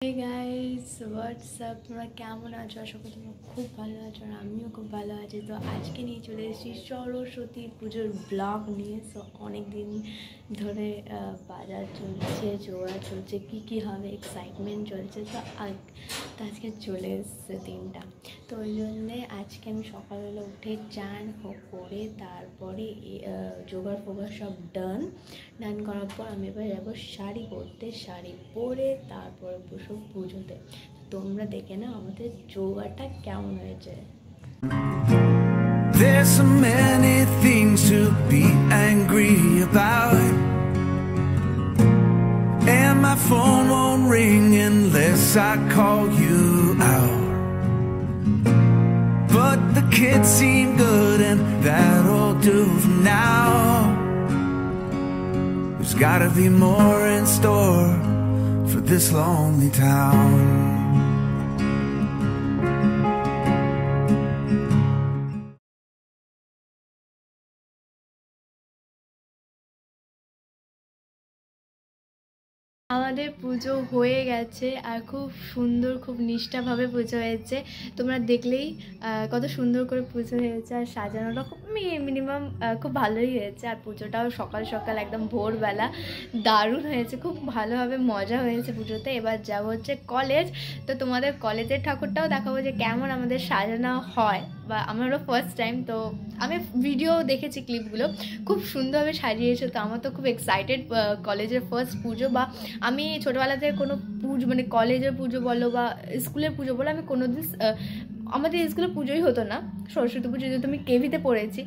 Hey guys WhatsApp, তোমরা কেমন আছো? আশা করি তোমরা খুব ভালো আছো আর আমিও খুব ভালো আছি। তো আজকে নিয়ে চলে এসেছি সরস্বতী পুজোর ব্লগ নিয়ে। সো অনেক দিন ধরে বাজার চলছে, জোড়া চলছে, কী হবে, এক্সাইটমেন্ট চলছে। তো আজকে চলে এসছে দিনটা। তো ওই জন্যে আজকে আমি সকালবেলা উঠে চান করে তারপরে জোগাড় ফোগাড় সব ডান করার পর আমি এবার যাবো শাড়ি পরতে। শাড়ি পরে তারপরে বসবো পুজোতে। তোমরা দেখে নাও আমাদের জোগাড়টা কেমন হয়েছে। There's so many things to be angry about, and my phone won't ring unless I call you out. But the kids seem good and that'll do for now. There's gotta be more in store for this lonely town. আমাদের পুজো হয়ে গেছে আর খুব সুন্দর, খুব নিষ্ঠাভাবে পুজো হয়েছে। তোমরা দেখলেই কত সুন্দর করে পুজো হয়েছে আর সাজানোটা খুব মিনিমাম খুব ভালোই হয়েছে। আর পুজোটাও সকাল সকাল একদম ভোরবেলা দারুণ হয়েছে, খুব ভালোভাবে মজা হয়েছে পুজোতে। এবার যাবো হচ্ছে কলেজ। তো তোমাদের কলেজের ঠাকুরটাও দেখাবো যে কেমন আমাদের সাজানো হয়, বা আমারও ফার্স্ট টাইম। তো আমি ভিডিও দেখেছি, ক্লিপগুলো খুব সুন্দরভাবে সাজিয়েছে। তো আমার তো খুব এক্সাইটেড কলেজের ফার্স্ট পুজো। বা আমি ছোটোবেলা থেকে কোনো পুজো মানে কলেজের পুজো বলো বা স্কুলের পুজো বলো, আমি কোনো দিন আমাদের স্কুলে পুজোই হতো না, সরস্বতী পুজো যেহেতু আমি কেভিতে পড়েছি।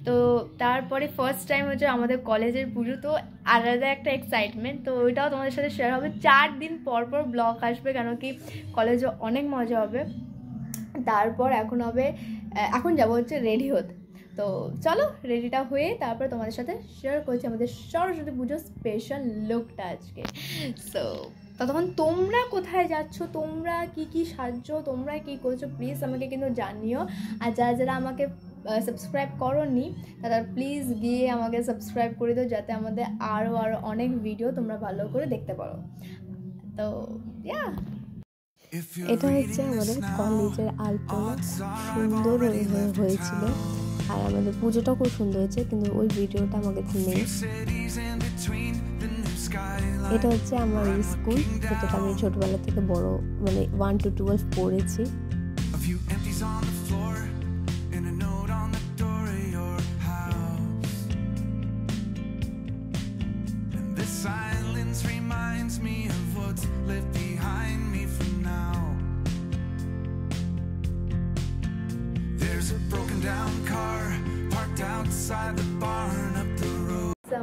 তো তারপরে ফার্স্ট টাইম হচ্ছে আমাদের কলেজের পুজো। তো আলাদা একটা এক্সাইটমেন্ট। তো ওইটাও তোমাদের সাথে শেয়ার হবে। 4 দিন পর পর ব্লগ আসবে, কেন কি কলেজে অনেক মজা হবে। তারপর এখন যাবো হচ্ছে রেডি হতে। তো চলো রেডিটা হয়ে তারপরে তোমাদের সাথে শেয়ার করছি আমাদের সরস্বতী পুজোর স্পেশাল লুকটা আজকে। সো ততক্ষণ তোমরা কোথায় যাচ্ছ, তোমরা কি সাজছো, তোমরা কি করছো, প্লিজ আমাকে কিন্তু জানিও। আর যারা আমাকে সাবস্ক্রাইব করোনি তারা প্লিজ গিয়ে আমাকে সাবস্ক্রাইব করে দিও, যাতে আমাদের আরও অনেক ভিডিও তোমরা ভালো করে দেখতে পারো। তো এটা হচ্ছে আমাদের কলেজের আলপনা, সুন্দর হয়েছিল। আর আমাদের পুজোটাও খুব সুন্দর হয়েছে, কিন্তু ওই ভিডিওটা আমার কাছে নেই। এটা হচ্ছে আমার স্কুল, যেটা আমি ছোটবেলা থেকে বড় মানে 1 to 12 পড়েছি।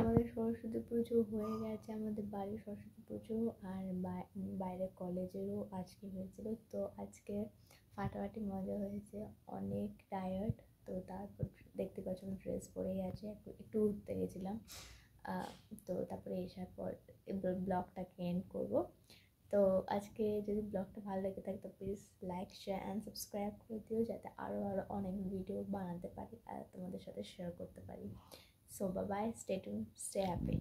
আমাদের সরস্বতী পুজো হয়ে গেছে, আমাদের বাড়ির সরস্বতী পুজো আর বাইরে কলেজেরও আজকে হয়েছিল। তো আজকে ফাটাফাটি মজা হয়েছে, অনেক টায়ার্ড। তো তারপর দেখতে পাচ্ছ আমি ড্রেস পরেই আছে, একটু ঘুরতে গেছিলাম। তো তারপরে এসার পর ব্লগটাকে এন্ড করবো। তো আজকে যদি ব্লগটা ভালো লেগে থাকে তো please like, share and subscribe করে দিও, যাতে আরও অনেক ভিডিও বানাতে পারি আর তোমাদের সাথে শেয়ার করতে পারি। So bye bye, stay tuned, stay happy.